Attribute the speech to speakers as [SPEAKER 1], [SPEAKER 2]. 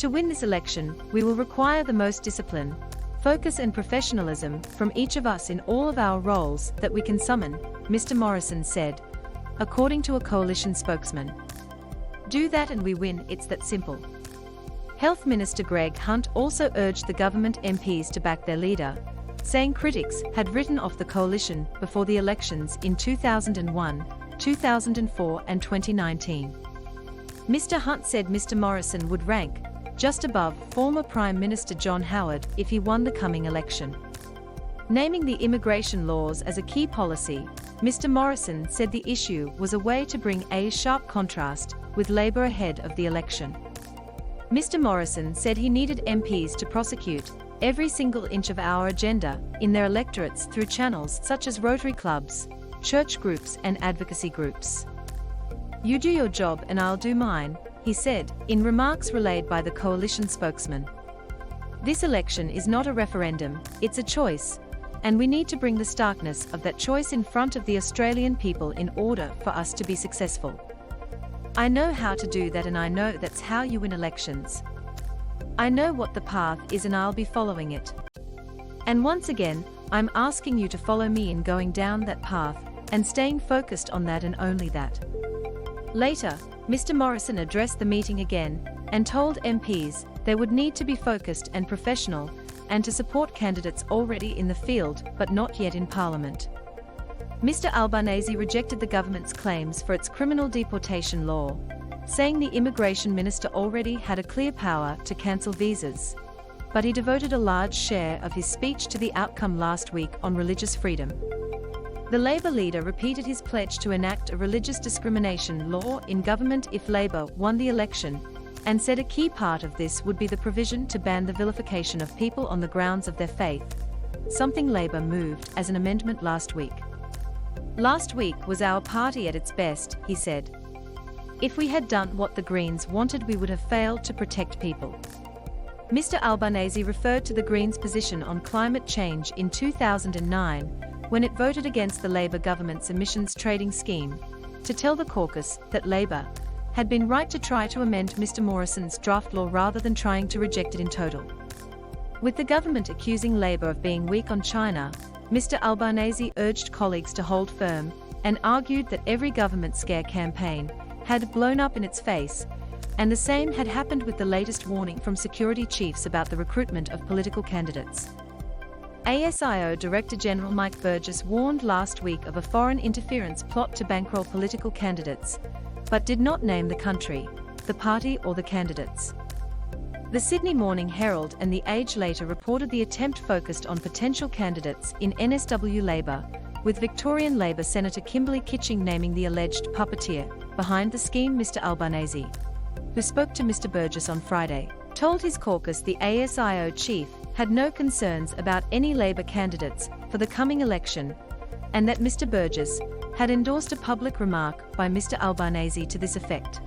[SPEAKER 1] to win this election, we will require the most discipline, focus and professionalism from each of us in all of our roles that we can summon, Mr. Morrison said, according to a coalition spokesman. Do that and we win, it's that simple. Health Minister Greg Hunt also urged the government MPs to back their leader, saying critics had written off the coalition before the elections in 2001, 2004 and 2019. Mr. Hunt said Mr. Morrison would rank just above former Prime Minister John Howard if he won the coming election. Naming the immigration laws as a key policy, Mr. Morrison said the issue was a way to bring a sharp contrast with Labour ahead of the election. Mr. Morrison said he needed MPs to prosecute every single inch of our agenda in their electorates through channels such as Rotary clubs, church groups and advocacy groups. You do your job and I'll do mine, he said, in remarks relayed by the coalition spokesman. This election is not a referendum, it's a choice, and we need to bring the starkness of that choice in front of the Australian people in order for us to be successful. I know how to do that and I know that's how you win elections. I know what the path is and I'll be following it. And once again, I'm asking you to follow me in going down that path and staying focused on that and only that. Later, Mr. Morrison addressed the meeting again and told MPs they would need to be focused and professional and to support candidates already in the field but not yet in Parliament. Mr. Albanese rejected the government's claims for its criminal deportation law, saying the immigration minister already had a clear power to cancel visas, but he devoted a large share of his speech to the outcome last week on religious freedom. The Labour leader repeated his pledge to enact a religious discrimination law in government if Labour won the election, and said a key part of this would be the provision to ban the vilification of people on the grounds of their faith, something Labour moved as an amendment last week. Last week was our party at its best, he said. If we had done what the Greens wanted, we would have failed to protect people. Mr. Albanese referred to the Greens' position on climate change in 2009, when it voted against the Labour government's emissions trading scheme, to tell the caucus that Labour had been right to try to amend Mr. Morrison's draft law rather than trying to reject it in total. With the government accusing Labour of being weak on China, Mr. Albanese urged colleagues to hold firm and argued that every government scare campaign had blown up in its face, and the same had happened with the latest warning from security chiefs about the recruitment of political candidates. ASIO Director General Mike Burgess warned last week of a foreign interference plot to bankroll political candidates, but did not name the country, the party or the candidates. The Sydney Morning Herald and The Age later reported the attempt focused on potential candidates in NSW Labour, with Victorian Labour Senator Kimberley Kitching naming the alleged puppeteer behind the scheme. Mr. Albanese, who spoke to Mr. Burgess on Friday, told his caucus the ASIO chief had no concerns about any Labour candidates for the coming election, and that Mr. Burgess had endorsed a public remark by Mr. Albanese to this effect.